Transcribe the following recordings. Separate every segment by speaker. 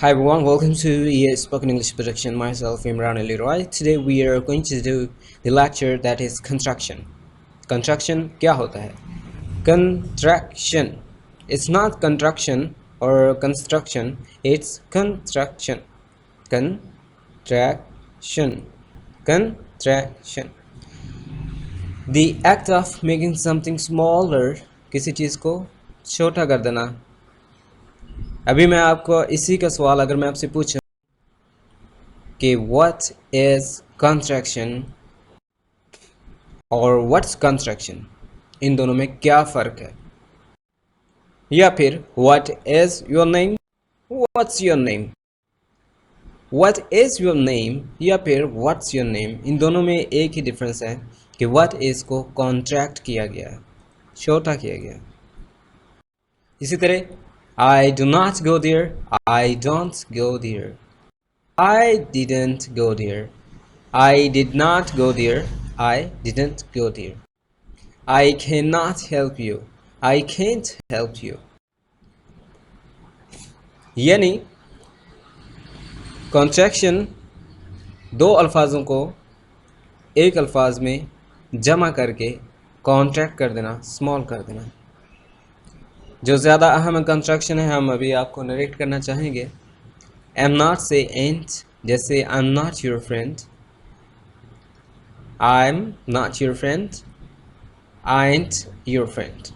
Speaker 1: Hi everyone, welcome to EA Spoken English Production. Myself Imran Ali Roy. Today we are going to do the lecture that is contraction. Contraction क्या होता है? Contraction. It's not contraction or construction. It's contraction. Contraction. Contraction. The act of making something smaller. किसी चीज़ को छोटा कर देना. अभी मैं आपको इसी का सवाल अगर मैं आपसे पूछूं कि what is contraction और what's contraction, इन दोनों में क्या फ़र्क है, या फिर what is your name, what's your name, what is your name या फिर what's your name, इन दोनों में एक ही डिफरेंस है कि what is को कॉन्ट्रैक्ट किया गया, छोटा किया गया. इसी तरह I do not go there, I don't go there. I didn't go there. I did not go there. I didn't go there. I cannot help you. I can't help you. यानी contraction दो अल्फाजों को एक अल्फाज में जमा करके contract कर देना, स्मॉल कर देना. जो ज़्यादा अहम कॉन्ट्रैक्शन है हम अभी आपको नरेट करना चाहेंगे. am not से ain't, जैसे I'm not your friend, I'm not your friend, I ain't your friend.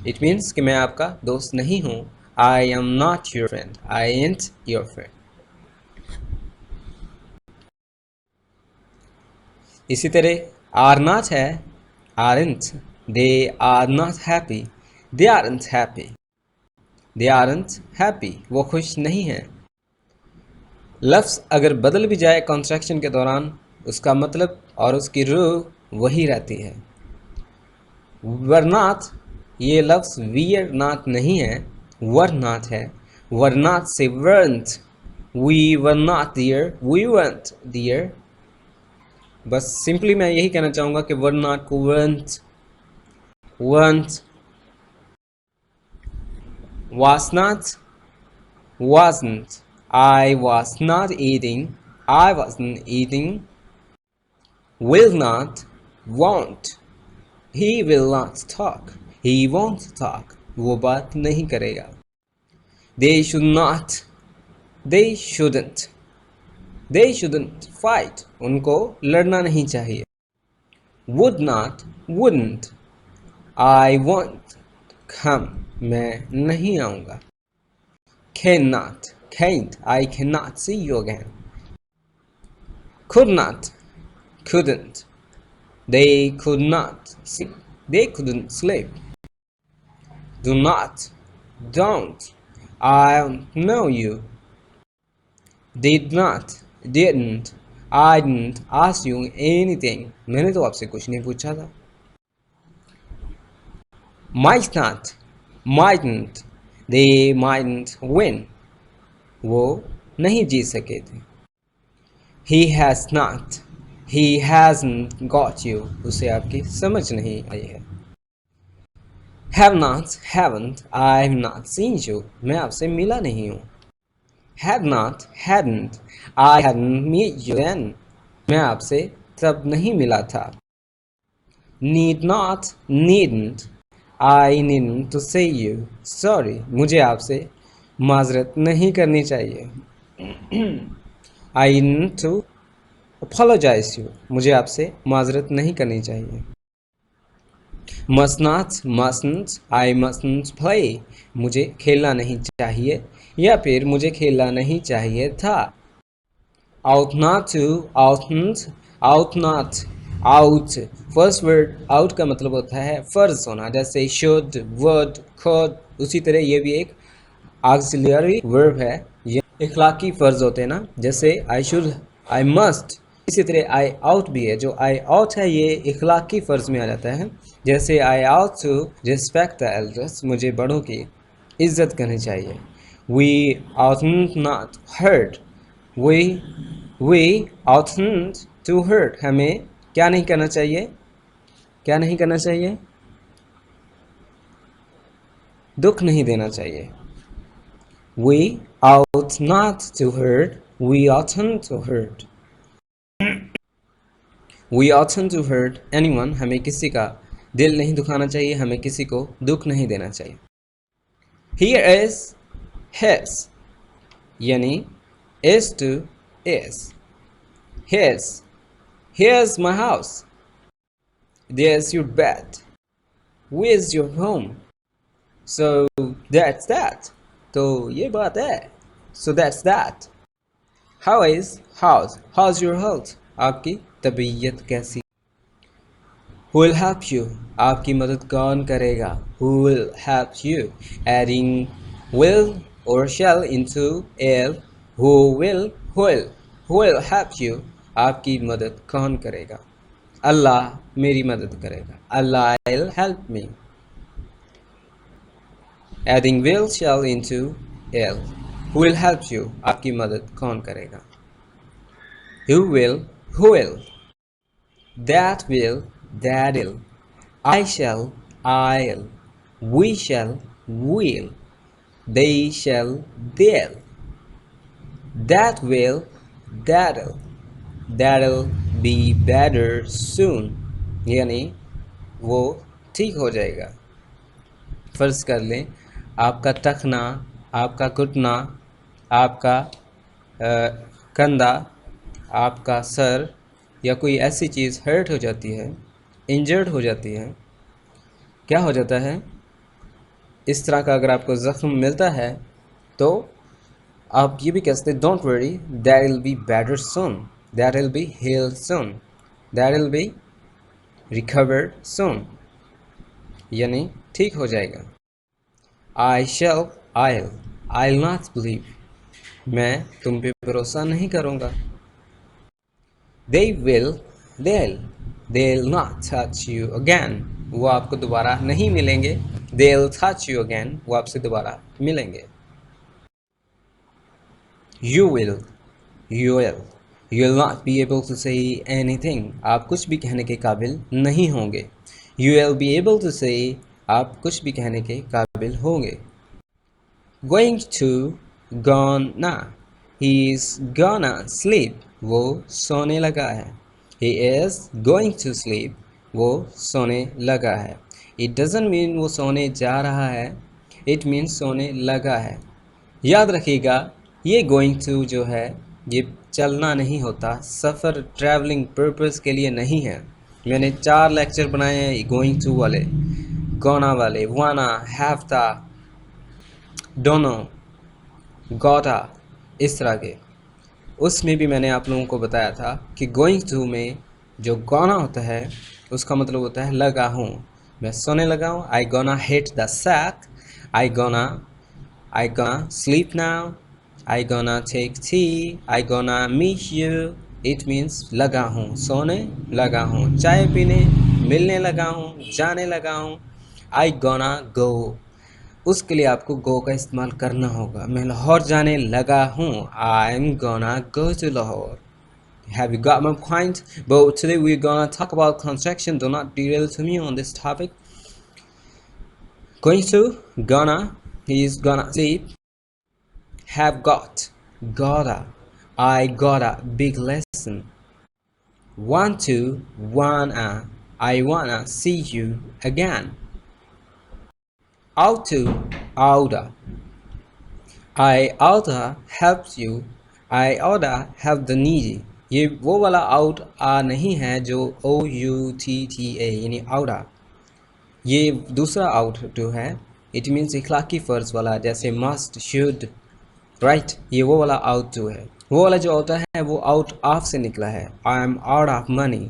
Speaker 1: It means कि मैं आपका दोस्त नहीं हूँ. I am not your friend, I ain't your friend. इसी तरह are not है, aren't. They are not happy, they aren't happy. They aren't happy, वो खुश नहीं हैं. लफ्ज़ अगर बदल भी जाए कॉन्ट्रैक्शन के दौरान, उसका मतलब और उसकी रूह वही रहती है. were not, ये लफ्ज़ we're not नहीं है, were not है. were not से weren't, we were not there, we weren't there. बस सिंपली मैं यही कहना चाहूँगा कि were not को weren't, was not, wasn't. I was not eating, I wasn't eating. Will not, won't. He will not talk, he won't talk. वो बात नहीं करेगा. They should not, they shouldn't fight. उनको लड़ना नहीं चाहिए. Would not, wouldn't. I won't come. मैं नहीं आऊँगा. Cannot, can't. I cannot see you again. Could not, couldn't. They could not sleep. They couldn't sleep. Do not, don't. I don't know you. Did not, didn't. I didn't ask you anything. मैंने तो आपसे कुछ नहीं पूछा था. Might not, mightn't. They mightn't win. वो नहीं जीत सके थे. He has not, he hasn't got you. उसे आपकी समझ नहीं आई है. Have not, haven't. I've not seen you. मैं आपसे मिला नहीं हूँ. Had not, hadn't. I hadn't met you then. मैं आपसे तब नहीं मिला था. Need not, needn't. I needn't to say you sorry. मुझे आपसे माजरत नहीं करनी चाहिए. I need to apologize you. मुझे आपसे माजरत नहीं करनी चाहिए. Must not, mustn't. I mustn't play. मुझे खेलना नहीं चाहिए या फिर मुझे खेलना नहीं चाहिए था. Ought not to, oughtn't, ought not, out. First word out का मतलब होता है फ़र्ज होना, जैसे should, would, could. उसी तरह ये भी एक ऑक्सिलरी वर्ब है. ये इखलाकी फ़र्ज होते हैं ना, जैसे I should, I must. इसी तरह I ought भी है. जो I ought है ये इखलाकी फ़र्ज में आ जाता है. जैसे I ought to respect the elders. मुझे बड़ों की इज्जत करनी चाहिए. We oughtn't not hurt. We oughtn't to hurt. हमें क्या नहीं करना चाहिए, क्या नहीं करना चाहिए, दुख नहीं देना चाहिए. We ought not to hurt. We oughtn't to hurt. We oughtn't to hurt anyone. हमें किसी का दिल नहीं दुखाना चाहिए, हमें किसी को दुख नहीं देना चाहिए. Here is his, यानी is to is. His. Here's my house. There's your bed. Where's your home? So that's that. तो ये बात है. So that's that. How is? How's your health? आपकी तबीयत कैसी? Who will help you? आपकी मदद कौन करेगा? Who will help you? Adding will or shall into will. Who will help you? आपकी मदद कौन करेगा? अल्लाह मेरी मदद करेगा. Allah'll help me. Adding will shall into will. Who will help you? आपकी मदद कौन करेगा? Who will? That will, that'll. I shall, I'll. We shall, we'll. They shall, they'll. That will, that'll. That'll be better soon. यानी वो ठीक हो जाएगा. फ़र्ज़ कर लें आपका टखना, आपका घुटना, आपका कंधा, आपका सर या कोई ऐसी चीज़ हर्ट हो जाती है, इंजर्ड हो जाती है. क्या हो जाता है? इस तरह का अगर आपको ज़ख्म मिलता है तो आप ये भी कह सकते हैं don't worry, that will be better soon, that will be healed soon, that will be recovered soon, यानी ठीक हो जाएगा. आई शैल, I'll not believe. मैं तुम पे भरोसा नहीं करूँगा. They will, they'll not touch you again. वो आपको दोबारा नहीं मिलेंगे. They'll touch you again. वो आपसे दोबारा मिलेंगे. You will not be able to say anything. आप कुछ भी कहने के काबिल नहीं होंगे. You will be able to say. आप कुछ भी कहने के काबिल होंगे. Going to, gonna. He is gonna sleep. वो सोने लगा है. He is going to sleep. वो सोने लगा है. It doesn't mean वो सोने जा रहा है. It means सोने लगा है. याद रखिएगा ये going to जो है ये चलना नहीं होता. सफ़र ट्रैवलिंग पर्पस के लिए नहीं है. मैंने 4 लेक्चर बनाए हैं going to वाले, gonna वाले, wanna, have to, दोनों, gotta, इस तरह के. उसमें भी मैंने आप लोगों को बताया था कि गोइंग टू में जो gonna होता है उसका मतलब होता है लगा हूँ. मैं सोने लगा हूँ. I gonna hit the sack. I gonna sleep now. I gonna take tea. I gonna meet you. It means लगा हूँ, सोने लगा हूँ, चाय पीने मिलने लगा हूँ, जाने लगा हूँ. I gonna go. उसके लिए आपको गो का इस्तेमाल करना होगा. मैं लाहौर जाने लगा हूँ. I'm gonna go to Lahore. Have you got my point? But today we're gonna talk about contraction. Do not derail to me on this topic. Going to, gonna, he's gonna sleep. Have got, gotta. I got a big lesson. Want to, wanna. I wanna see you again. Ought to, oughta. I oughta help you. I oughta help the needy. ये वो वाला out आ नहीं है जो O-U-T-T-A यानी oughta. ये दूसरा out to है. It means इखलाकी फ़र्ज़ वाला, जैसे must, should, right. ये वो वाला out to है. वो वाला जो होता है वो out of से निकला है. I am out of money.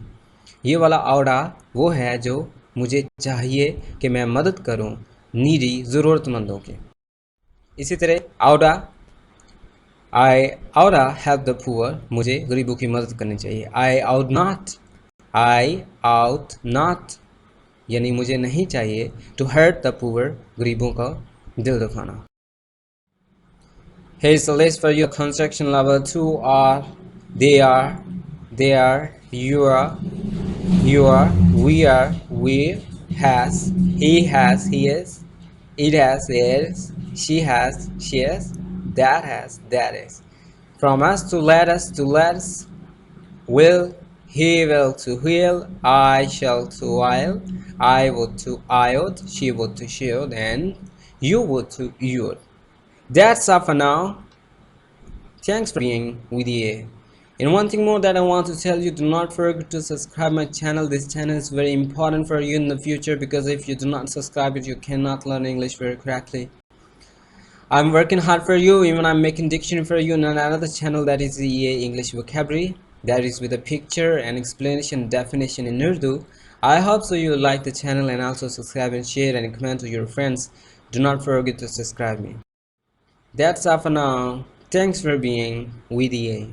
Speaker 1: ये वाला oughta वो है जो मुझे चाहिए कि मैं मदद करूं नीडी, ज़रूरतमंदों की. इसी तरह oughta, I oughta help the poor. मुझे गरीबों की मदद करनी चाहिए. I ought not यानी मुझे नहीं चाहिए to hurt the poor, गरीबों का दिल दुखाना. Here's the list for your contraction level 2 are, they are, you are, we are, we, has, he is, it has, she has, she is, that has, that is. From us to let us to let's. Will, he will to heal, I shall to I'll, I would to I would, she would to she would, and you would to you would. That's all for now. Thanks for being with EA. And one thing more that I want to tell you, do not forget to subscribe my channel. This channel is very important for you in the future, because if you do not subscribe it, you cannot learn English very correctly. I'm working hard for you. Even I'm making dictionary for you in another channel, that is the EA English Vocabulary, that is with a picture and explanation definition in Urdu. I hope so you like the channel, and also subscribe and share and comment to your friends. Do not forget to subscribe me. That's all for now. Thanks for being with EA.